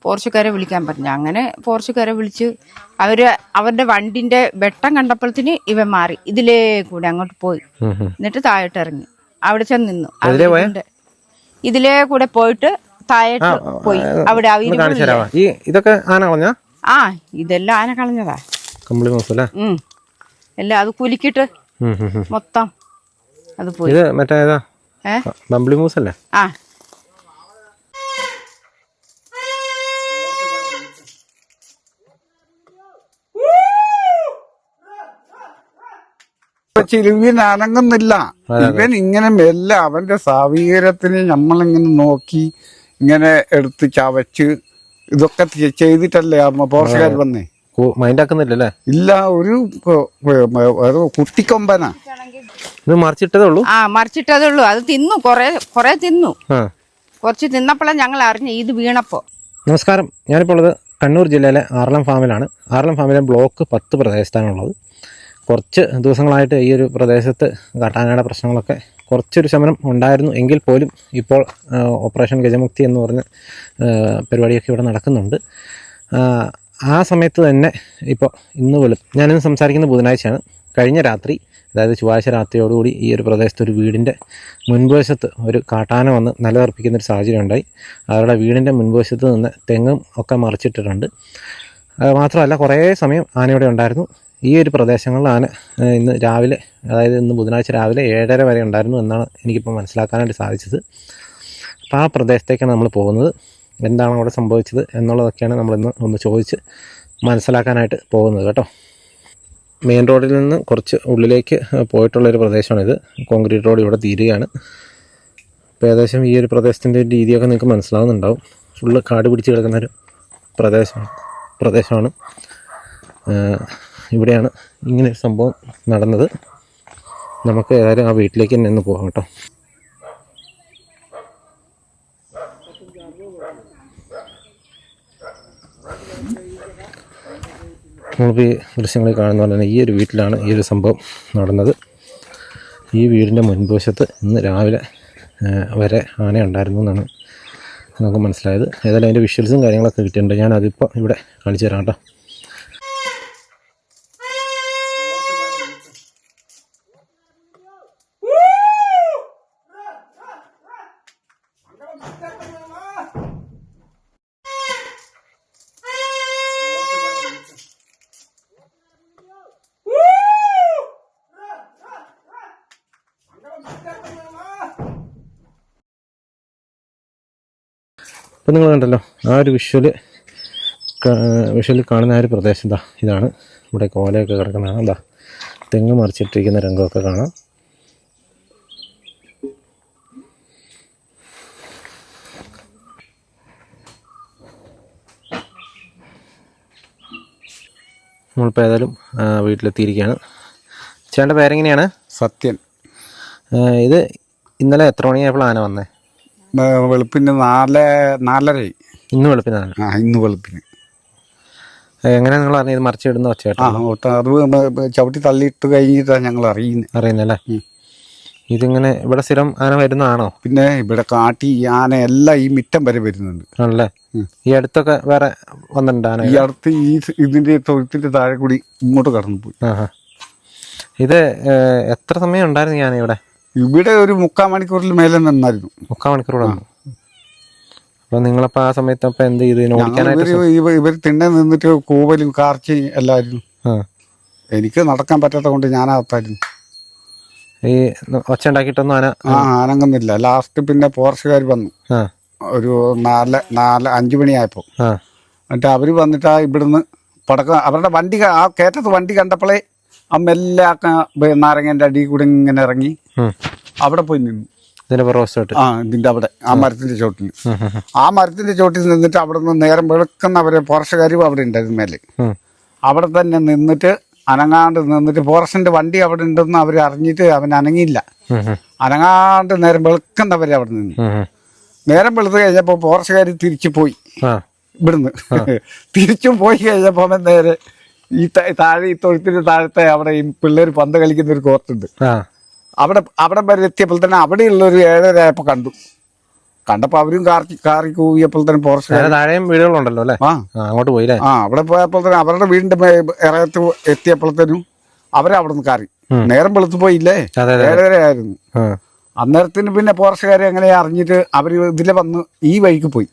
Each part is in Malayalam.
പോർച്ചുകാരെ വിളിക്കാൻ പറഞ്ഞു. അങ്ങനെ പോർച്ചുകാരെ വിളിച്ച് അവരുടെ വണ്ടിന്റെ വെട്ടം കണ്ടപ്പോഴത്തിന് ഇവൻ മാറി ഇതിലേ കൂടെ അങ്ങോട്ട് പോയി. എന്നിട്ട് താഴോട്ട് ഇറങ്ങി അവിടെ ചെന്ന് നിന്നു. ഇതിലേ കൂടെ പോയിട്ട് താഴോട്ട് പോയി. അവിടെ ഇതൊക്കെ ആന കളഞ്ഞ? ആ, ഇതെല്ലാം ആന കളഞ്ഞതാ. എല്ലാം അത് കുലുക്കിട്ട് മൊത്തം അത് പോയി. ആ, ഇവൻ അനങ്ങുന്നില്ല. ഇവൻ ഇങ്ങനെ മെല്ലെ അവന്റെ സാവീകരത്തിന് നമ്മളിങ്ങനെ നോക്കി ഇങ്ങനെ എടുത്ത് ചവച്ച് ഇതൊക്കെ ചെയ്തിട്ടല്ലേ പോർച്ചുകാർ വന്നേ. മൈൻഡാക്കുന്നില്ലല്ലേ? ഇല്ല, ഒരു കുട്ടിക്കൊമ്പനാ. മറിച്ചിട്ടതേ ഉള്ളൂ. ആ, മറിച്ചിട്ടതേ ഉള്ളൂ. അത് തിന്നു, കൊറേ തിന്നു. കുറച്ച് തിന്നപ്പോഴാണ് ഞങ്ങൾ അറിഞ്ഞു ഇത് വീണപ്പോ. നമസ്കാരം, ഞാനിപ്പോൾ ഉള്ളത് കണ്ണൂർ ജില്ലയിലെ ആറളം ഫാമിലാണ്. ആറളം ഫാമിലെ ബ്ലോക്ക് 10 പ്രദേശത്താണുള്ളത്. കുറച്ച് ദിവസങ്ങളായിട്ട് ഈ ഒരു പ്രദേശത്ത് കാട്ടാനയുടെ പ്രശ്നങ്ങളൊക്കെ കുറച്ചൊരു ശമനം ഉണ്ടായിരുന്നു. എങ്കിൽ പോലും ഇപ്പോൾ ഓപ്പറേഷൻ ഗജമുക്തി എന്ന് പറഞ്ഞ പരിപാടിയൊക്കെ ഇവിടെ നടക്കുന്നുണ്ട്. ആ സമയത്ത് തന്നെ ഇപ്പോൾ ഞാനിന്ന് സംസാരിക്കുന്ന ബുധനാഴ്ചയാണ്. കഴിഞ്ഞ രാത്രി, അതായത് ചൊവ്വാഴ്ച രാത്രിയോടുകൂടി ഈ ഒരു പ്രദേശത്ത് ഒരു വീടിൻ്റെ മുൻവശത്ത് ഒരു കാട്ടാന വന്ന് നിലയുറപ്പിക്കുന്നൊരു സാഹചര്യം ഉണ്ടായി. അവരുടെ വീടിൻ്റെ മുൻവശത്ത് നിന്ന് തെങ്ങും ഒക്കെ മറിച്ചിട്ടിട്ടുണ്ട്. മാത്രമല്ല കുറേ സമയം ആനയുടെ ഉണ്ടായിരുന്നു. ഈ ഒരു പ്രദേശങ്ങളിൽ ആന ഇന്ന് രാവിലെ, അതായത് ഇന്ന് ബുധനാഴ്ച രാവിലെ 7:30 വരെ ഉണ്ടായിരുന്നു എന്നാണ് എനിക്കിപ്പോൾ മനസ്സിലാക്കാനായിട്ട് സാധിച്ചത്. അപ്പോൾ ആ പ്രദേശത്തേക്കാണ് നമ്മൾ പോകുന്നത്. എന്താണ് അവിടെ സംഭവിച്ചത് എന്നുള്ളതൊക്കെയാണ് നമ്മളിന്ന് ഒന്ന് ചോദിച്ച് മനസ്സിലാക്കാനായിട്ട് പോകുന്നത് കേട്ടോ. മെയിൻ റോഡിൽ നിന്ന് കുറച്ച് ഉള്ളിലേക്ക് പോയിട്ടുള്ളൊരു പ്രദേശമാണിത്. കോൺക്രീറ്റ് റോഡ് ഇവിടെ തീരുകയാണ്. അപ്പോൾ ഏകദേശം ഈ ഒരു പ്രദേശത്തിൻ്റെ രീതിയൊക്കെ നിങ്ങൾക്ക് മനസ്സിലാവുന്നുണ്ടാവും. ഫുള്ള് കാട് പിടിച്ച് കിടക്കുന്നൊരു പ്രദേശമാണ്. ഇവിടെയാണ് ഇങ്ങനൊരു സംഭവം നടന്നത്. നമുക്ക് ഏതായാലും ആ വീട്ടിലേക്ക് തന്നെ ഒന്ന് പോകാം കേട്ടോ. നമ്മളിപ്പോൾ ഈ ദൃശ്യങ്ങളിൽ കാണുന്ന പോലെ തന്നെ ഈ ഒരു വീട്ടിലാണ് ഈ ഒരു സംഭവം നടന്നത്. ഈ വീടിൻ്റെ മുൻവശത്ത് ഇന്ന് രാവിലെ വരെ ആന ഉണ്ടായിരുന്നു എന്നാണ് നമുക്ക് മനസ്സിലായത്. ഏതായാലും അതിൻ്റെ വിഷ്വൽസും കാര്യങ്ങളൊക്കെ കിട്ടിയിട്ടുണ്ട്. ഞാൻ അതിപ്പോൾ ഇവിടെ കാണിച്ചു തരാം കേട്ടോ. അപ്പോൾ നിങ്ങൾ കണ്ടല്ലോ ആ ഒരു വിഷ്വലിൽ കാണുന്ന ആ ഒരു പ്രദേശം ഇതാണ്. ഇവിടെ കോലയൊക്കെ കിടക്കുന്നതാണ്. എന്താ തെങ്ങ് മറിച്ചിട്ടിരിക്കുന്ന രംഗമൊക്കെ കാണാം. നമ്മളിപ്പോൾ ഏതായാലും വീട്ടിലെത്തിയിരിക്കുകയാണ്. ചേട്ടൻ്റെ പേരെങ്ങനെയാണ്? സത്യൻ. ഇത് ഇന്നലെ എത്ര മണിയായപ്പോൾ ആന വന്നേ? വെളുപ്പിന് 4:30. ഇന്ന് വെളുപ്പിന്? ഇന്ന് വെളുപ്പിന്. എങ്ങനെ നിങ്ങൾ അറിഞ്ഞത്? മറിച്ചിടുന്ന ഒച്ചയായിട്ട്? അത് ചവിട്ടി തള്ളിയിട്ട് കഴിഞ്ഞിട്ടാണ് ഞങ്ങൾ അറിയുന്നല്ലേ. ഇതിങ്ങനെ ഇവിടെ സ്ഥിരം ആന വരുന്നതാണോ? പിന്നെ ഇവിടെ കാട്ടി ആന എല്ലാം ഈ മിറ്റം വരെ വരുന്നുണ്ട്. ആണല്ലേ. ഈ അടുത്തൊക്കെ വേറെ വന്നിട്ടുണ്ട് ആന? ഈ അടുത്ത് ഇതിന്റെ തൊഴുത്തിന്റെ താഴെ കൂടി ഇങ്ങോട്ട് കടന്നു പോയി. ഇത് എത്ര സമയം ഉണ്ടായിരുന്നു ഞാൻ ഇവിടെ? ഇവിടെ ഒരു 3/4 മണിക്കൂറിൽ മേലെ നിന്നായിരുന്നു. 3/4 മണിക്കൂർ. അപ്പൊ നിങ്ങളപ്പോ ആ സമയത്ത് അപ്പൊ എന്ത് ചെയ്തു? ഇവർ തിണ്ണെ നിന്നിട്ട് കൂവലും കാർച്ചി എല്ലായിരുന്നു. എനിക്ക് നടക്കാൻ പറ്റാത്ത കൊണ്ട് ഞാനകത്തായിരുന്നു. ഈ ഒച്ച ഉണ്ടാക്കിയിട്ടൊന്നും അനങ്ങുന്നില്ല. ലാസ്റ്റ് പിന്നെ പോർച്ചുകാർ വന്നു ഒരു 4-5 മണിയായപ്പോ. എന്നിട്ട് അവര് വന്നിട്ടാ ഇവിടുന്ന് അവരുടെ വണ്ടി, ആ കയറ്റത്ത് വണ്ടി കണ്ടപ്പോഴേ അമ്മെല്ലാ നാരങ്ങന്റെ അടി കൂടെ ഇങ്ങനെ ഇറങ്ങി അവിടെ പോയി നിന്നു. ഇതിന്റെ അവിടെ ആ മരത്തിന്റെ ചോട്ടിൽ. ആ മരത്തിന്റെ ചോട്ടിൽ നിന്നിട്ട് അവിടെ നിന്ന് നേരം വെളുക്കുന്നവരെ പോർച്ചുകാരും അവിടെ ഉണ്ടായിരുന്നു മേലെ. അവിടെ തന്നെ നിന്നിട്ട് അനങ്ങാണ്ട് നിന്നിട്ട് ഫോറസ്റ്റിന്റെ വണ്ടി അവിടെ ഉണ്ടെന്ന് അവർ അറിഞ്ഞിട്ട് അവൻ അനങ്ങിയില്ല. അനങ്ങാണ്ട് നേരം വെളുക്കുന്നവരെ അവിടെ നിന്ന്. നേരം വെളുത്ത് കഴിഞ്ഞപ്പോ ഫോറസ്റ്റുകാർ തിരിച്ചു പോയി. ഇവിടുന്ന് തിരിച്ചും പോയി കഴിഞ്ഞപ്പോ അവൻ നേരെ ഈ താഴെ ഈ തൊഴുത്തിന്റെ താഴത്തെ അവിടെ ഈ പിള്ളേർ പന്ത് കളിക്കുന്ന ഒരു കോർട്ടുണ്ട്. അവിടെ വരെ എത്തിയപ്പോൾ തന്നെ അവിടെയുള്ള ഒരു 7:30 ആയപ്പോ കണ്ടു. കണ്ടപ്പോ അവരും കാറി കൂവിയപ്പോൾ തന്നെ ഫോറസ്റ്റ് നേരെ താഴെയും വീടുകളുണ്ടല്ലോ അല്ലേ? ആ അങ്ങോട്ട് പോയില്ലേ? അവിടെ പോയപ്പോൾ തന്നെ അവരുടെ വീടിന്റെ ഇറയത്ത് എത്തിയപ്പോഴത്തേനും അവരവിടെ നിന്ന് കാറി. നേരം വെളുത്തു പോയില്ലേ, 7:30 ആയിരുന്നു. അന്നേരത്തിന് പിന്നെ ഫോറസ്റ്റുകാരെ എങ്ങനെ അറിഞ്ഞിട്ട് അവര് ഇതിലെ വന്ന് ഈ വഴിക്ക് പോയി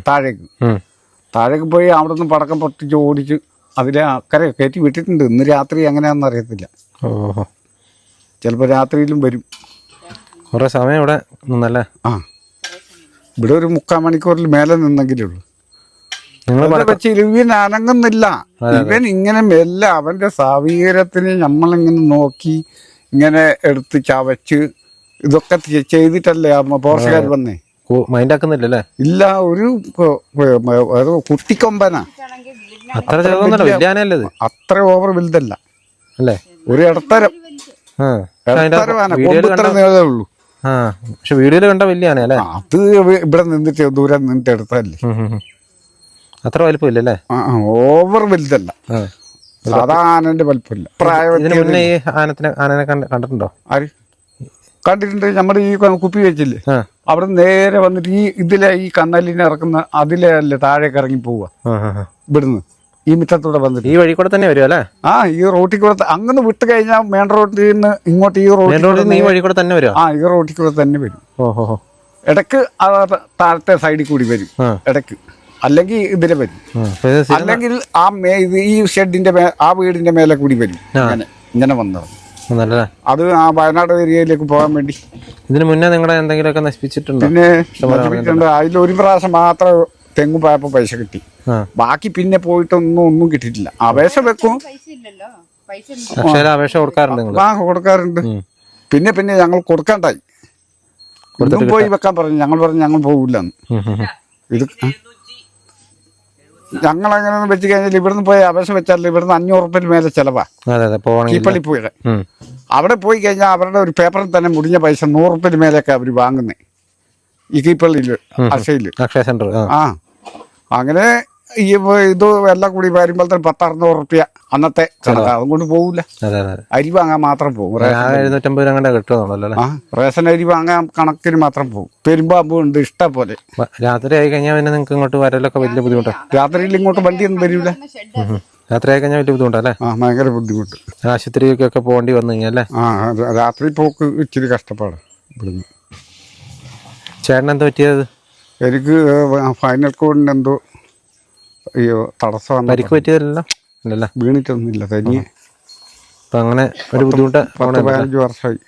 താഴേക്ക് പോയി അവിടെ നിന്ന് പടക്കം പൊട്ടിച്ച് ഓടിച്ച് അതിലെ അക്കരെ കയറ്റി വിട്ടിട്ടുണ്ട്. ഇന്ന് രാത്രി എങ്ങനെയാണെന്ന് അറിയത്തില്ല. ചിലപ്പോ രാത്രിയിലും വരും. കുറെ സമയം ഇവിടെ നിന്നല്ലേ? ആ, ഇവിടെ ഒരു 3/4 മണിക്കൂറിൽ മേലെ നിന്നെങ്കിലേ ഉള്ളൂ. വെച്ച് ഇവൻ അനങ്ങുന്നില്ല. ഇവൻ ഇങ്ങനെ മെല്ലെ അവന്റെ സാവീകരത്തിന് നമ്മളിങ്ങനെ നോക്കി ഇങ്ങനെ എടുത്ത് ചവച്ച് ഇതൊക്കെ ചെയ്തിട്ടല്ലേ പോർച്ചുഗാർ വന്നേ. മൈൻഡാക്കുന്നില്ലല്ലേ? ഇല്ല, ഒരു കുട്ടിക്കൊമ്പനാ. അത്ര ഓവർ വലുതല്ല അല്ലേ? ഒരു ഇടത്തരം നീളേ ഉള്ളൂ. പക്ഷെ വീഡിയോയില് കണ്ട വലിയ ആനയല്ലേ? അത് ഇവിടെ നിന്നിട്ട് ദൂരം നിന്നിട്ട് എടുത്തല്ലേ. അത്ര വലിപ്പമില്ലല്ലേ? ഓവർ വലുതല്ല, സാധാ ആനന്റെ വലിപ്പമില്ല. പ്രായത്തിന് ആനനെ കണ്ടിട്ടുണ്ടോ? ആര് കണ്ടിട്ടുണ്ട്? നമ്മുടെ ഈ കുപ്പി വെച്ചില്ലേ, അവിടെ നേരെ വന്നിട്ട് ഇതിലെ ഈ കന്നലിനെ ഇറക്കുന്ന അതിലെ അല്ലേ താഴേക്ക് ഇറങ്ങി പോവുക. ഇവിടുന്ന് ഈ മിറ്റത്തൂടെ വന്നിട്ട് ഈ വഴി കൂടെ തന്നെ വരും അല്ലേ? ഈ റോട്ടിൽ കൂടെ അങ്ങനെ വിട്ട് കഴിഞ്ഞാൽ മെയിൻ റോഡിൽ നിന്ന് ഇങ്ങോട്ട് ഈ വഴി കൂടെ തന്നെ വരും. ഈ റോട്ടിൽ കൂടെ തന്നെ വരും. ഇടക്ക് താഴത്തെ സൈഡിൽ കൂടി വരും ഇടക്ക്, അല്ലെങ്കിൽ ഇതിലെ വരും, അല്ലെങ്കിൽ ഈ ഷെഡിന്റെ ആ വീടിന്റെ മേലെ കൂടി വരും. ഇങ്ങനെ വന്നത് അത് ആ വയനാട് ഏരിയയിലേക്ക് പോകാൻ വേണ്ടി. ഇതിന് മുന്നേ നിങ്ങളെ എന്തെങ്കിലുമൊക്കെ നശിപ്പിച്ചിട്ടുണ്ടോ? പിന്നെ നശിപ്പിച്ചിട്ടുണ്ട്. അതിൽ ഒരു പ്രാവശ്യം മാത്രം തെങ്ങ് പോയപ്പോ പൈസ കിട്ടി. ബാക്കി പിന്നെ പോയിട്ടൊന്നും കിട്ടിയിട്ടില്ല. അപേക്ഷ വെക്കും, അപേക്ഷ കൊടുക്കാറുണ്ട്. കൊടുക്കാറുണ്ട്. പിന്നെ ഞങ്ങൾ കൊടുക്കാണ്ടായി. ഇന്നും പോയി വെക്കാൻ പറഞ്ഞു. ഞങ്ങൾ പോകില്ലെന്ന്. ഇത് ഞങ്ങളങ്ങനെ വെച്ച് കഴിഞ്ഞാൽ ഇവിടുന്ന് പോയി അപേക്ഷ വെച്ചാൽ ഇവിടുന്ന് 500 ഉറുപ്പിക മേലെ ചെലവാ. കീപ്പള്ളി പോയി അവിടെ പോയി കഴിഞ്ഞാൽ അവരുടെ ഒരു പേപ്പറിൽ തന്നെ മുടിഞ്ഞ പൈസ 100 ഉറുപ്പിക മേലെയൊക്കെ അവർ വാങ്ങുന്നേ ഈ കീപ്പള്ളിയില് അക്ഷയ സെന്റർ. അങ്ങനെ ഇത് എല്ലാം കൂടി വരുമ്പോൾ തന്നെ 1000-600 ഉറുപ്പിക അന്നത്തെ അതുകൊണ്ട് പോകില്ല. അരി വാങ്ങാൻ മാത്രം പോകും. റേഷൻ അരി വാങ്ങാൻ കണക്കിന് മാത്രം പോകും. പെരുമ്പാമ്പും ഉണ്ട് ഇഷ്ടം പോലെ. രാത്രി ആയി കഴിഞ്ഞാൽ പിന്നെ നിങ്ങൾക്ക് ഇങ്ങോട്ട് വരലൊക്കെ വലിയ ബുദ്ധിമുട്ടാണ്. രാത്രിയിൽ ഇങ്ങോട്ട് വണ്ടിയൊന്നും വരില്ല. രാത്രി ആയി കഴിഞ്ഞാൽ വലിയ ബുദ്ധിമുട്ടല്ലേ? ഭയങ്കര ബുദ്ധിമുട്ട്. ആശുപത്രിക്കൊക്കെ പോകേണ്ടി വന്നു കഴിഞ്ഞാൽ രാത്രി പോക്ക് ഇച്ചിരി കഷ്ടപ്പാട്. ഇവിടുന്ന് ചേട്ടൻ എന്താ പറ്റിയത്? എനിക്ക് ഫൈനൽ കോഡിന് എന്തോ തടസ്സം. പരിക്ക് പറ്റിയതല്ലോ? വീണിട്ടൊന്നുമില്ല, തനിയെ. അപ്പൊ അങ്ങനെ ഒരു ബുദ്ധിമുട്ട്. 15 വർഷമായി.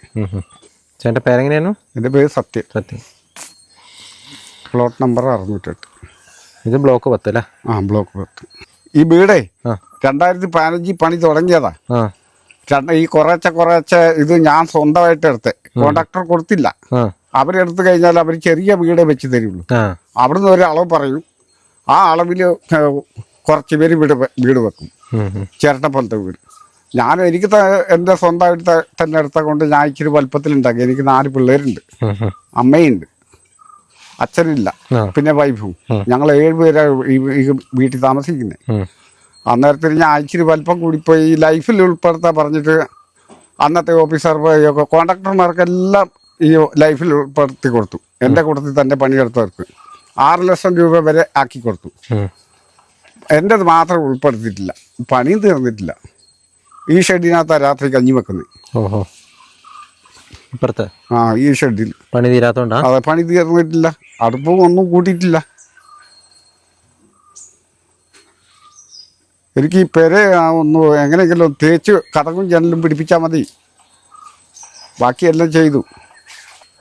ചേട്ടന്റെ പേരെങ്ങനെയായിരുന്നു? എന്റെ പേര് സത്യം. Plot number 608. ഇത് ബ്ലോക്ക് 10 അല്ലേ? ബ്ലോക്ക് 10. ഈ വീടേ 2015 പണി തുടങ്ങിയതാ. ഈ കുറേശ്ശെ ഇത് ഞാൻ സ്വന്തമായിട്ട് എടുത്ത് കോൺട്രാക്ടർ കൊടുത്തില്ല. അവരെടുത്തു കഴിഞ്ഞാൽ അവർ ചെറിയ വീടേ വെച്ച് തരുള്ളൂ. അവിടുന്ന് ഒരു അളവ് പറയും. ആ അളവില് കുറച്ച് പേര് വീട് വെക്കും, ചിരട്ട പോലത്തെ വീട്. എനിക്ക് എന്റെ സ്വന്തമായിട്ട് തന്നെ എടുത്ത കൊണ്ട് ഞാൻ ഇച്ചിരി വലുപ്പത്തിലുണ്ടാക്കി. എനിക്ക് 4 പിള്ളേരുണ്ട്, അമ്മയുണ്ട്, അച്ഛനില്ല, പിന്നെ വൈഫും. ഞങ്ങൾ 7 പേരാ ഈ വീട്ടിൽ താമസിക്കുന്നത്. അന്നേരത്തിന് ഞാൻ ഇച്ചിരി വലുപ്പം കൂടിപ്പോയി ഈ ലൈഫിൽ ഉൾപ്പെടുത്താൻ പറഞ്ഞിട്ട് അന്നത്തെ ഓഫീസർ കോൺട്രാക്ടർമാർക്കെല്ലാം ഈ ലൈഫിൽ ഉൾപ്പെടുത്തി കൊടുത്തു. എന്റെ കൂട്ടത്തിൽ തന്നെ പണിയെടുത്തവർക്ക് 6 ലക്ഷം രൂപ വരെ ആക്കി കൊടുത്തു. എൻ്റെത് മാത്രം ഉൾപ്പെടുത്തിയിട്ടില്ല. പണിയും തീർന്നിട്ടില്ല. ഈ ഷെഡിനകത്താ രാത്രി കഞ്ഞി വെക്കുന്നത്. ഈ ഷെഡിൽ പണി തീരാത്തോണ്ടാ? അതെ, പണി തീർന്നിട്ടില്ല. അടുപ്പും ഒന്നും കൂട്ടിയിട്ടില്ല. എനിക്ക് ഈ പെര ഒന്ന് എങ്ങനെയെങ്കിലും തേച്ച് കതകും ജനലും പിടിപ്പിച്ചാൽ മതി. ബാക്കിയെല്ലാം ചെയ്തു.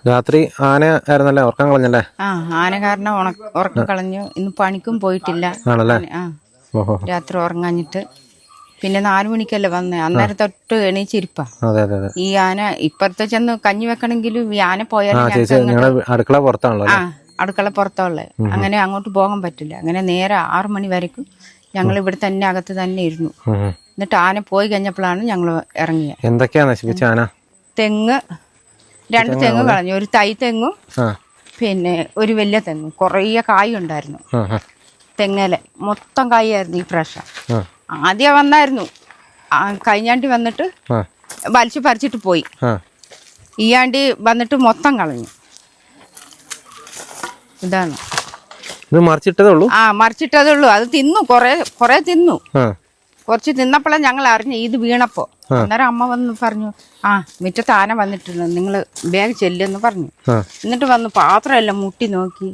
രാത്രി ആന ആയിരുന്നല്ലേ? ഉറക്കം കളഞ്ഞല്ലേ? ആന കാരണം ഉറക്കം കളഞ്ഞു. ഇന്ന് പണിക്കും പോയിട്ടില്ല. രാത്രി ഉറങ്ങാഞ്ഞിട്ട് പിന്നെ 4 മണിക്കല്ലേ വന്നേ. അന്നേരം തൊട്ട് എണീച്ചിരിപ്പാ. ഈ ആന ഇപ്പുറത്തെ ചെന്ന് കഞ്ഞി വെക്കണമെങ്കിലും ഈ ആന പോയാലും അടുക്കള പുറത്താണല്ലോ. അടുക്കള പുറത്തുള്ളേ. അങ്ങനെ അങ്ങോട്ട് പോകാൻ പറ്റില്ല. അങ്ങനെ നേരെ 6 മണി വരയ്ക്കും ഞങ്ങൾ ഇവിടെ തന്നെ അകത്ത് തന്നെ ഇരുന്നു. എന്നിട്ട് ആന പോയി കഴിഞ്ഞപ്പോഴാണ് ഞങ്ങൾ ഇറങ്ങിയത്. എന്തൊക്കെയാ നശിപ്പിച്ച ആന? തെങ്ങ് 2 തെങ്ങ് കളഞ്ഞു. ഒരു തൈ തെങ്ങും പിന്നെ ഒരു വലിയ തെങ്ങും. കുറേ കായ് ഉണ്ടായിരുന്നു തെങ്ങയില്. മൊത്തം കായായിരുന്നു ഈ പ്രാവശ്യം. ആദ്യം വന്നായിരുന്നു, കഴിഞ്ഞാണ്ടി വന്നിട്ട് വലിച്ചു പറിച്ചിട്ട് പോയി. ഈ ആണ്ടി വന്നിട്ട് മൊത്തം കളഞ്ഞു. ഇതാണ്. ഇത് മറിച്ചിട്ടതേ ഉള്ളൂ? ആ, മറിച്ചിട്ടതേ ഉള്ളൂ. അത് തിന്നു, കൊറേ തിന്നു. ആ കുറച്ച് തിന്നപ്പോഴാണ് ഞങ്ങൾ അറിഞ്ഞു ഇത് വീണപ്പോ. അന്നേരം അമ്മ വന്ന് പറഞ്ഞു, ആ മുറ്റത്ത് ആന വന്നിട്ടുണ്ട്, നിങ്ങൾ വേഗം ചെല്ലെന്ന് പറഞ്ഞു. എന്നിട്ട് വന്ന് പാത്രം എല്ലാം മുട്ടി നോക്കി,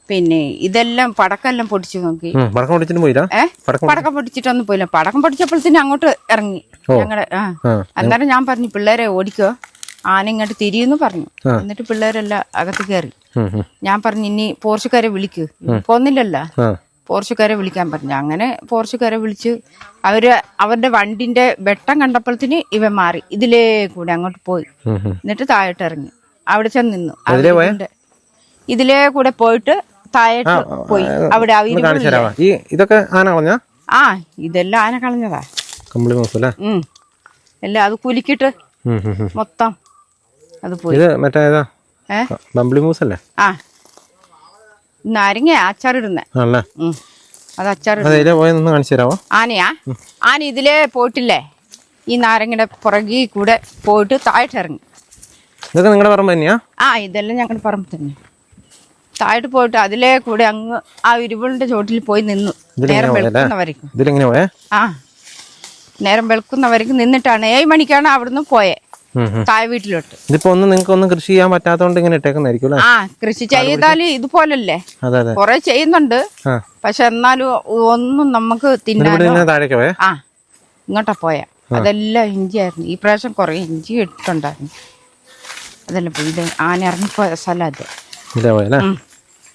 പിന്നെ ഇതെല്ലാം പടക്കെല്ലാം പൊടിച്ചു നോക്കി. പടക്കം പൊടിച്ചിട്ടൊന്നും പോയില്ല. പടക്കം പൊടിച്ചപ്പോഴത്തേനും അങ്ങോട്ട് ഇറങ്ങി ഞങ്ങള്. അന്നേരം ഞാൻ പറഞ്ഞു, പിള്ളേരെ ഓടിക്കോ, ആന ഇങ്ങോട്ട് തിരിയെന്ന് പറഞ്ഞു. എന്നിട്ട് പിള്ളേരെല്ലാം അകത്ത് കയറി. ഞാൻ പറഞ്ഞു, ഇനി പോർച്ചുകാരെ വിളിക്കൂ, പോന്നില്ലല്ലോ, പോർച്ചുകാരെ വിളിക്കാൻ പറഞ്ഞു. അങ്ങനെ പോർച്ചുകാരെ വിളിച്ച് അവരുടെ വണ്ടിന്റെ വെട്ടം കണ്ടപ്പോഴത്തേന് ഇവൻ മാറി ഇതിലേ കൂടെ അങ്ങോട്ട് പോയി. എന്നിട്ട് താഴോട്ട് ഇറങ്ങി അവിടെ ചെന്ന് നിന്നു. ഇതിലേ കൂടെ പോയിട്ട് താഴോട്ട് പോയി. അവിടെ ഇതൊക്കെ ആന കളഞ്ഞ? ആ, ഇതെല്ലാം ആന കളഞ്ഞതാ. എല്ലാം അത് കുലുക്കിട്ട് മൊത്തം അത് പോയി. ആ, നാരങ്ങ അച്ചാറിടുന്നേ. അത് അച്ചാറിടും. ആനയാ? ആന ഇതിലേ പോയിട്ടില്ലേ, ഈ നാരങ്ങയുടെ പുറകെ കൂടെ പോയിട്ട് താഴോട്ട് ഇറങ്ങി. നിങ്ങളുടെ പറമ്പ് തന്നെയാ? ആ, ഇതെല്ലാം ഞങ്ങളുടെ പറമ്പ് തന്നെ. താഴോട്ട് പോയിട്ട് അതിലേ കൂടെ അങ്ങ് ആ ഇരുവളിന്റെ ചോട്ടിൽ പോയി നിന്നു. നേരം വെളുക്കുന്നവരേക്കും. ആ, നേരം വെളുക്കുന്നവരേക്കും നിന്നിട്ടാണ് 7 മണിക്കാണ് അവിടുന്ന് പോയെ താഴെ വീട്ടിലോട്ട്. ഇതിപ്പോ നിങ്ങൾക്ക് ഒന്നും കൃഷി ചെയ്യാൻ പറ്റാത്തോണ്ട് ഇങ്ങനെ ഇട്ടേക്കുന്നതായിരിക്കും. ആ, കൃഷി ചെയ്താല് ഇതുപോലല്ലേ കൊറേ ചെയ്യുന്നുണ്ട്. പക്ഷെ എന്നാലും ഒന്നും നമുക്ക് തിന്നാനോ. ആ, ഇങ്ങോട്ടാ പോയ അതെല്ലാം ഇഞ്ചിയായിരുന്നു. ഈ പ്രാവശ്യം കൊറേ ഇഞ്ചി ഇട്ടുണ്ടായിരുന്നു. അതെല്ലാം പോയി. ഇത് ആന ഇറങ്ങിപ്പോയ സ്ഥലം അത്.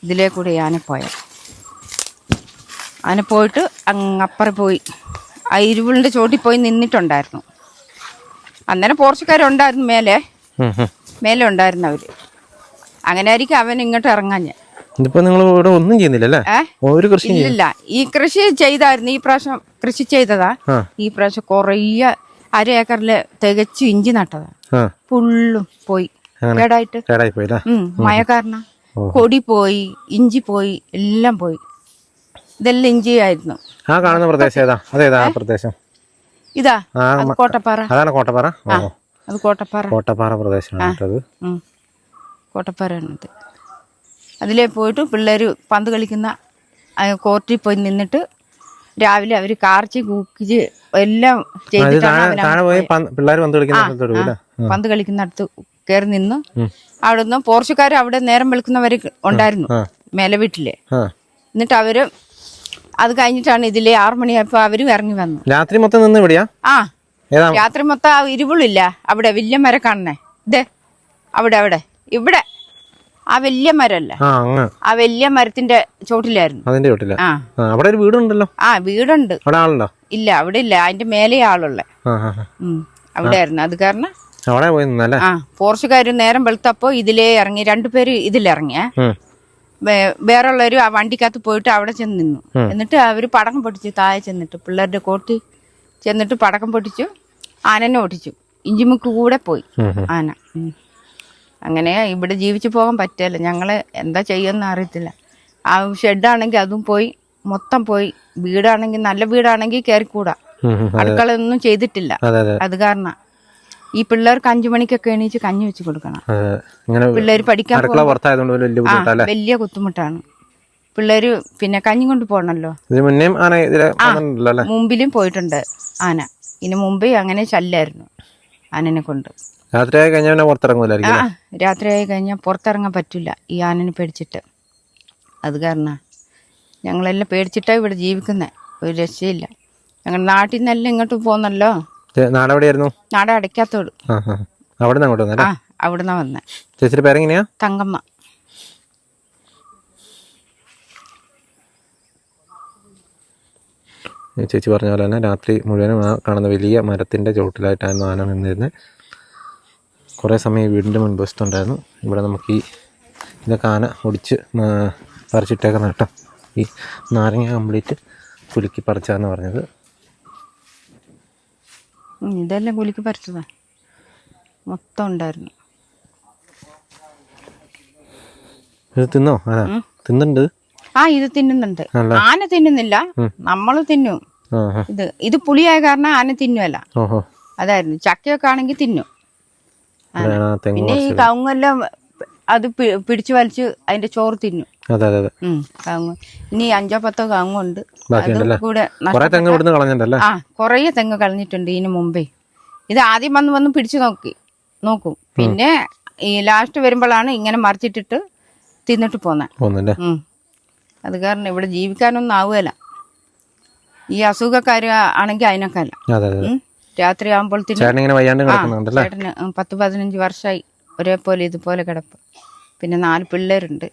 ഇതിലേ കൂടെ ആന പോയ. ആന പോയിട്ട് അങ്ങപ്പുറം പോയി ആ ഇരുവിളിന്റെ ചോട്ടിൽ പോയി നിന്നിട്ടുണ്ടായിരുന്നു. അന്നേരം പോർച്ചുകാരുണ്ടായിരുന്നു, മേലെ ഉണ്ടായിരുന്നു അവര്. അങ്ങനെ ആയിരിക്കും അവൻ ഇങ്ങോട്ട് ഇറങ്ങാഞ്ഞ. ഒന്നും ചെയ്യുന്നില്ല. ഇല്ല, ഈ കൃഷി ചെയ്തായിരുന്നു. ഈ പ്രാവശ്യം കൃഷി ചെയ്തതാ. ഈ പ്രാവശ്യം കൊറേ 1/2 ഏക്കറില് തികച്ചു ഇഞ്ചി നട്ടതാ. ഫുള്ളും പോയി, കേടായിട്ട്. മഴ കാരണം കൊടി പോയി, ഇഞ്ചി പോയി, എല്ലാം പോയി. ഇതെല്ലാം ഇഞ്ചിയായിരുന്നു. ആ കാണുന്ന പ്രദേശം ഏതാ? അതേതാ പ്രദേശം? ഇതാ കോട്ടപ്പാറ. അതാണ് കോട്ടപ്പാറ. അത് കോട്ടപ്പാറ പ്രദേശമാണ്. കോട്ടപ്പാറയാണത്. അതിലേ പോയിട്ട് പിള്ളേര് പന്ത് കളിക്കുന്ന കോർട്ടിൽ പോയി നിന്നിട്ട് രാവിലെ അവര് കാർച്ചി കൂക്കിച്ച് എല്ലാം ചെയ്തിട്ടാണ് പന്ത് കളിക്കുന്നിടത്ത് കയറി നിന്ന്. അവിടുന്ന് പോർച്ചുകാർ അവിടെ നേരം വെളുക്കുന്നവര് ഉണ്ടായിരുന്നു മേലെ വീട്ടില്. എന്നിട്ട് അവര് അത് കഴിഞ്ഞിട്ടാണ് ഇതിലെ 6 മണിയായപ്പോ അവരും ഇറങ്ങി വന്നു. രാത്രി മൊത്തം നിന്ന് ഇവിടെയാ? ആ, രാത്രി മൊത്തം ആ ഇരുവിളില്ല അവിടെ വലിയ മരം കാണണേ. ഇതേ അവിടെ ഇവിടെ ആ വലിയ മരല്ലേ, ആ വലിയ മരത്തിന്റെ ചോട്ടിലായിരുന്നു. അവിടെ ഒരു വീടുണ്ടല്ലോ. ആ, വീടുണ്ട്. ഇല്ല, അവിടെ ഇല്ല, അതിന്റെ മേലെ ആളുള്ള. അവിടെ ആയിരുന്നു. അത് കാരണം ആ, പോർച്ചുകാര് നേരം വെളുത്തപ്പോ ഇതിലേ ഇറങ്ങി. 2 പേര് ഇതിലിറങ്ങിയ. വേറുള്ളവര് ആ വണ്ടിക്കകത്ത് പോയിട്ട് അവിടെ ചെന്ന് നിന്നു. എന്നിട്ട് അവര് പടക്കം പൊട്ടിച്ചു. താഴെ ചെന്നിട്ട് പിള്ളേരുടെ കോട്ടി ചെന്നിട്ട് പടക്കം പൊട്ടിച്ചു. ആനനെ ഓടിച്ചു. ഇഞ്ചിമുക്ക് കൂടെ പോയി ആന. അങ്ങനെ ഇവിടെ ജീവിച്ചു പോകാൻ പറ്റില്ല. ഞങ്ങള് എന്താ ചെയ്യുമെന്ന് അറിയത്തില്ല. ആ ഷെഡാണെങ്കിൽ അതും പോയി, മൊത്തം പോയി. വീടാണെങ്കിൽ നല്ല വീടാണെങ്കിൽ കയറിക്കൂടാ. അടുക്കള ഒന്നും ചെയ്തിട്ടില്ല. അത് കാരണം ഈ പിള്ളേർക്ക് 5 മണിക്കൊക്കെ എണീച്ച് കഞ്ഞി വെച്ച് കൊടുക്കണം. പിള്ളേര് പഠിക്കാൻ വലിയ ബുദ്ധിമുട്ടാണ്. പിള്ളേര് പിന്നെ കഞ്ഞി കൊണ്ട് പോകണല്ലോ. മുമ്പിലും പോയിട്ടുണ്ട് ആന. ഇതിന് മുമ്പേ അങ്ങനെ ശല്യായിരുന്നു ആനനെ കൊണ്ട്. രാത്രിയായി കഴിഞ്ഞാൽ പുറത്തിറങ്ങാൻ പറ്റില്ല ഈ ആനനെ പേടിച്ചിട്ട്. അത് കാരണം ഞങ്ങളെല്ലാം പേടിച്ചിട്ടാ ഇവിടെ ജീവിക്കുന്നത്. ഒരു രക്ഷയില്ല. ഞങ്ങൾ നാട്ടിൽ നിന്നെല്ലാം ഇങ്ങോട്ട് പോന്നല്ലോ. നാട് അടയ്ക്കാത്തോട്. അവിടുന്ന് വന്നേ. ചേച്ചിയുടെ പേരെങ്ങനെയാ? തങ്കമ്മ. ചേച്ചി പറഞ്ഞ പോലെ തന്നെ രാത്രി മുഴുവനും ആ കാണുന്ന വലിയ മരത്തിന്റെ ചുവട്ടിലായിട്ടായിരുന്നു ആന നിന്നിരുന്നത്. കുറേ സമയം വീടിൻ്റെ മുൻവശത്തുണ്ടായിരുന്നു. ഇവിടെ നമുക്ക് ഇതൊക്കെ ആന ഒടിച്ച് പറിച്ചിട്ടേക്കുന്ന കേട്ടോ. ഈ നാരങ്ങ കംപ്ലീറ്റ് കുലുക്കി പറിച്ചാന്ന് പറഞ്ഞത്. ഇതെല്ലാം കുലുക്കി പറിച്ചതാ, മൊത്തം ഉണ്ടായിരുന്നു. ഇത് തിന്നോ? തിന്നുണ്ട്. ആ, ഇത് തിന്നുന്നുണ്ട്. ആന തിന്നുന്നില്ല, നമ്മള് തിന്നും. ഇത് പുളിയായ കാരണം ആന തിന്നുമല്ല. അതായിരുന്നു. ചക്കയൊക്കെ ആണെങ്കിൽ തിന്നും. പിന്നെ ഈ കവുങ്ങെല്ലാം അത് പിടിച്ചു വലിച്ച് അതിന്റെ ചോറ് തിന്നു. അതെ അതെ അതെ. കാങ്ങ് ഇനി 5-10 കാങ്ങുണ്ട്. ബാക്കിയുണ്ടല്ലേ? കൂടെ കുറെ തെങ്ങ് ഇവിടുന്ന് കളഞ്ഞിട്ടുണ്ടല്ലേ? ആ കുറേ തെങ്ങ് കളഞ്ഞിട്ടുണ്ട് ഇതിന് മുമ്പേ. ഇത് ആദ്യം വന്ന് പിടിച്ചു നോക്കും. പിന്നെ ഈ ലാസ്റ്റ് വരുമ്പോഴാണ് ഇങ്ങനെ മറിച്ചിട്ടിട്ട് തിന്നിട്ട് പോന്നെ. അത് കാരണം ഇവിടെ ജീവിക്കാനൊന്നും ആവുകയില്ല. ഈ അസുഖക്കാര് ആണെങ്കിൽ അതിനൊക്കെയല്ല. രാത്രി ആകുമ്പോഴത്തേനും ചേട്ടന് 10-15 വർഷമായി ഒരേപോലെ ഇതുപോലെ കിടപ്പ്. പിന്നെ 4 പിള്ളേരുണ്ട്.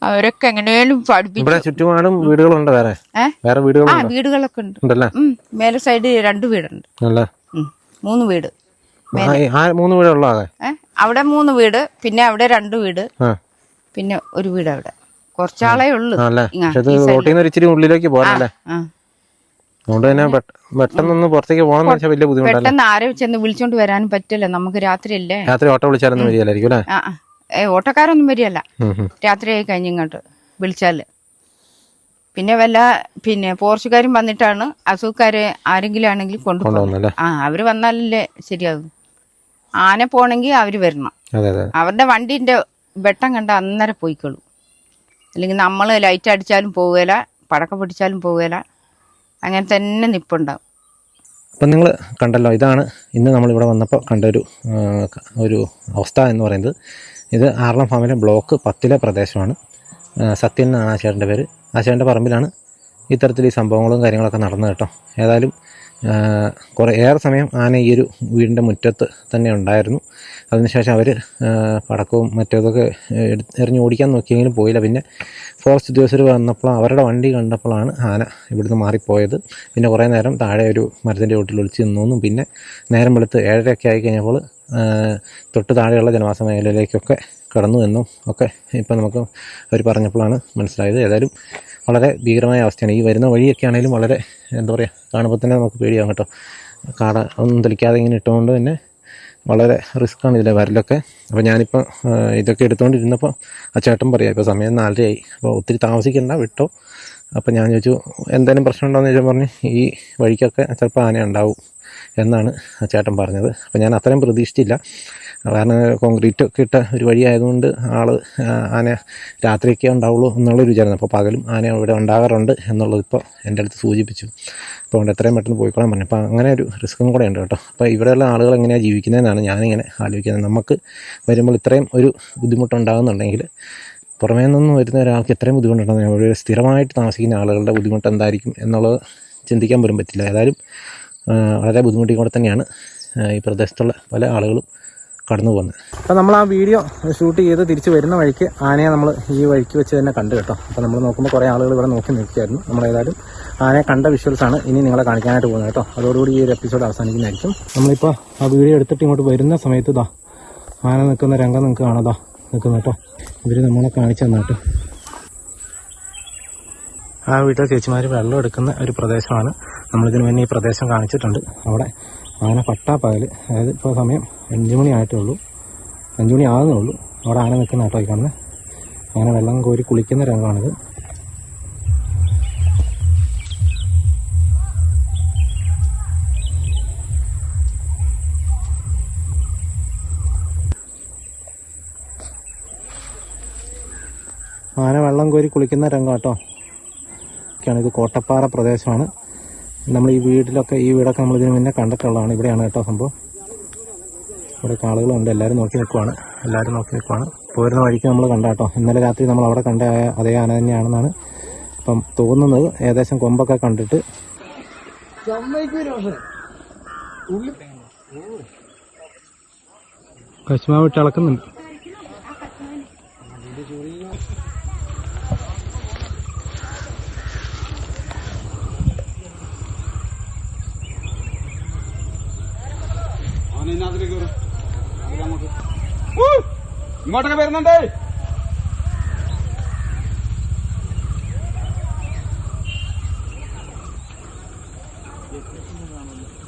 അവരൊക്കെ എങ്ങനെയും ചുറ്റുപാടും വീടുകളുണ്ട്. വീടുകളൊക്കെ ഉണ്ട്. മേലെ സൈഡ് 2 വീടുണ്ട്. 3 വീട്. 3 വീടുള്ള അവിടെ 3 വീട്, പിന്നെ അവിടെ 2 വീട്, പിന്നെ 1 വീട്. അവിടെ കുറച്ചാളേ ഉള്ളു. ഇച്ചിരി ഉള്ളിലേക്ക് പോകാനല്ലേ? അതുകൊണ്ട് തന്നെ പെട്ടെന്ന് പുറത്തേക്ക് പോകണമെന്ന് വെച്ചാൽ വലിയ ബുദ്ധിമുട്ടല്ലേ? പെട്ടെന്ന് ആരും ചെന്ന് വിളിച്ചോണ്ട് വരാനും പറ്റില്ല. നമുക്ക് രാത്രിയല്ലേ. രാത്രി ഓട്ടോ വിളിച്ചാലൊന്നും വരികയല്ലായിരിക്കും അല്ലേ? ഓട്ടോക്കാരൊന്നും വരികയല്ല. രാത്രിയായി കഴിഞ്ഞ് ഇങ്ങോട്ട് വിളിച്ചാല് പിന്നെ പിന്നെ പോർച്ചുകാരും വന്നിട്ടാണ് അസുഖക്കാരെ ആരെങ്കിലും ആണെങ്കിൽ കൊണ്ടുപോകുന്നത്. അവര് വന്നാലല്ലേ ശരിയാകും. ആന പോണെങ്കിൽ അവര് വരണം. അവരുടെ വണ്ടിന്റെ വെട്ടം കണ്ട അന്നേരം പോയിക്കോളൂ. അല്ലെങ്കിൽ നമ്മൾ ലൈറ്റ് അടിച്ചാലും പോവുകയില്ല, പടക്കം പൊട്ടിച്ചാലും പോവുകയില്ല. അങ്ങനെ തന്നെ നിപ്പുണ്ടാവും. അപ്പം നിങ്ങൾ കണ്ടല്ലോ, ഇതാണ് ഇന്ന് നമ്മളിവിടെ വന്നപ്പോൾ കണ്ട ഒരു അവസ്ഥ എന്ന് പറയുന്നത്. ഇത് ആറളം ഫാമിലെ ബ്ലോക്ക് 10 പ്രദേശമാണ്. സത്യൻ എന്നാണ് ആശാൻ്റെ പേര്. ആശാൻ്റെ പറമ്പിലാണ് ഇത്തരത്തിൽ ഈ സംഭവങ്ങളും കാര്യങ്ങളൊക്കെ നടന്നത് കേട്ടോ. ഏതായാലും ഏറെ സമയം ആന ഈ ഒരു വീടിൻ്റെ മുറ്റത്ത് തന്നെ ഉണ്ടായിരുന്നു. അതിനുശേഷം അവർ പടക്കവും മറ്റേതൊക്കെ എറിഞ്ഞ് ഓടിക്കാൻ നോക്കിയെങ്കിലും പോയില്ല. പിന്നെ ഫോറസ്റ്റ് ഉദ്യോഗസ്ഥർ വന്നപ്പോൾ അവരുടെ വണ്ടി കണ്ടപ്പോഴാണ് ആന ഇവിടുന്ന് മാറിപ്പോയത്. പിന്നെ കുറേ നേരം താഴെ ഒരു മരത്തിൻ്റെ ചോട്ടിൽ ഒളിച്ച് നിന്നു. പിന്നെ നേരം വെളുത്ത് 7:30 ആയി കഴിഞ്ഞപ്പോൾ തൊട്ട് താഴെയുള്ള ജനവാസ മേഖലയിലേക്കൊക്കെ കടന്നു എന്നും ഒക്കെ ഇപ്പം നമുക്ക് അവർ പറഞ്ഞപ്പോഴാണ് മനസ്സിലായത്. ഏതായാലും വളരെ ഭീകരമായ അവസ്ഥയാണ്. ഈ വരുന്ന വഴിയൊക്കെ ആണെങ്കിലും വളരെ എന്താ പറയുക, കാണുമ്പോൾ തന്നെ നമുക്ക് പേടിയാകും കേട്ടോ. കാട ഒന്നും തെളിക്കാതെ ഇങ്ങനെ ഇട്ടുകൊണ്ട് തന്നെ വളരെ റിസ്ക്കാണ് ഇതിലെ വരലൊക്കെ. അപ്പോൾ ഞാനിപ്പോൾ ഇതൊക്കെ എടുത്തുകൊണ്ടിരുന്നപ്പോൾ ആ ചേട്ടൻ പറയാം, ഇപ്പോൾ സമയം 4:30 ആയി, അപ്പോൾ ഒത്തിരി താമസിക്കണ്ട, വിട്ടോ. അപ്പോൾ ഞാൻ ചോദിച്ചു എന്തെങ്കിലും പ്രശ്നം ഉണ്ടോയെന്ന് ചോദിച്ചാൽ പറഞ്ഞ് ഈ വഴിക്കൊക്കെ ചിലപ്പോൾ ആന ഉണ്ടാവും എന്നാണ് ആ ചേട്ടൻ പറഞ്ഞത്. അപ്പോൾ ഞാൻ അത്രയും പ്രതീക്ഷിച്ചില്ല. കാരണം കോൺക്രീറ്റ് ഒക്കെ ഇട്ട ഒരു വഴി ആയതുകൊണ്ട് ആന രാത്രിയൊക്കെ ഉണ്ടാവുള്ളൂ എന്നുള്ളൊരു വിചാരം. അപ്പോൾ പകലും ആന ഇവിടെ ഉണ്ടാകാറുണ്ട് എന്നുള്ളത് ഇപ്പോൾ എൻ്റെ അടുത്ത് സൂചിപ്പിച്ചു. അപ്പോൾ അതുകൊണ്ട് എത്രയും പെട്ടെന്ന് പോയിക്കോളാൻ പറഞ്ഞു. അപ്പോൾ അങ്ങനെ ഒരു റിസ്ക്കും കൂടെ ഉണ്ട് കേട്ടോ. അപ്പോൾ ഇവിടെയുള്ള ആളുകൾ എങ്ങനെയാണ് ജീവിക്കുന്നതെന്നാണ് ഞാനിങ്ങനെ ആലോചിക്കുന്നത്. നമുക്ക് വരുമ്പോൾ ഇത്രയും ഒരു ബുദ്ധിമുട്ടുണ്ടാകുന്നുണ്ടെങ്കിൽ പുറമേ നിന്നും വരുന്ന ഒരാൾക്ക് എത്രയും ബുദ്ധിമുട്ടുണ്ടാകും. അവിടെ സ്ഥിരമായിട്ട് താമസിക്കുന്ന ആളുകളുടെ ബുദ്ധിമുട്ട് എന്തായിരിക്കും എന്നുള്ളത് ചിന്തിക്കാൻ പോലും പറ്റില്ല. ഏതായാലും വളരെ ബുദ്ധിമുട്ടിക്കൂടെ തന്നെയാണ് ഈ പ്രദേശത്തുള്ള പല ആളുകളും കടന്നു പോകുന്നത്. അപ്പോൾ നമ്മൾ ആ വീഡിയോ ഷൂട്ട് ചെയ്ത് തിരിച്ച് വരുന്ന വഴിക്ക് ആനയെ നമ്മൾ ഈ വഴിക്ക് വെച്ച് തന്നെ കണ്ടു കേട്ടോ. അപ്പോൾ നമ്മൾ നോക്കുമ്പോൾ കുറേ ആളുകൾ ഇവിടെ നോക്കി നിൽക്കുകയായിരുന്നു. നമ്മളേതായാലും ആനയെ കണ്ട വിഷ്വൽസാണ് ഇനി നിങ്ങളെ കാണിക്കാനായിട്ട് പോകുന്നത് കേട്ടോ. അതോടുകൂടി ഈ ഒരു എപ്പിസോഡ് അവസാനിക്കുന്നതായിരിക്കും. നമ്മളിപ്പോൾ ആ വീഡിയോ എടുത്തിട്ട് ഇങ്ങോട്ട് വരുന്ന സമയത്ത് ആന നിൽക്കുന്ന രംഗം നിങ്ങൾക്ക് കാണാം. നിൽക്കുന്ന കേട്ടോ. ഇവർ നമ്മളെ കാണിച്ചു തന്ന കേട്ടോ. ആ വീട്ടിലെ ചേച്ചിമാർ വെള്ളം എടുക്കുന്ന ഒരു പ്രദേശമാണ്. നമ്മളിതിന് മുന്നേ ഈ പ്രദേശം കാണിച്ചിട്ടുണ്ട്. അവിടെ ആന പകൽ, അതായത് ഇപ്പോൾ സമയം 5 മണി ആയിട്ടേ ഉള്ളൂ, 5 മണി ആകുന്നേ ഉള്ളൂ. അവിടെ ആന നിൽക്കുന്ന കേട്ടോ ഈ കാണുന്നത്. ആന വെള്ളം കോരി കുളിക്കുന്ന രംഗമാണിത്. ആന വെള്ളം കോരി കുളിക്കുന്ന രംഗം കേട്ടോ. ഇത് കോട്ടപ്പാറ പ്രദേശമാണ്. നമ്മൾ ഈ വീടൊക്കെ നമ്മൾ ഇതിന് മുന്നേ കണ്ടിട്ടുള്ളതാണ്. ഇവിടെയാണ് കേട്ടോ സംഭവം. ഇവിടെ ആളുകളുണ്ട്, എല്ലാവരും നോക്കി നിൽക്കുവാണ്. പോരുന്ന വഴിക്ക് നമ്മൾ കണ്ട കേട്ടോ. ഇന്നലെ രാത്രി നമ്മൾ അവിടെ കണ്ട അതേ ആന തന്നെയാണെന്നാണ് ഇപ്പം തോന്നുന്നത്. ഏകദേശം കൊമ്പൊക്കെ കണ്ടിട്ട് കശുമാവിട്ട് ഇളക്കുന്നുണ്ട്. ഇങ്ങോട്ടൊക്കെ വരുന്നുണ്ട്.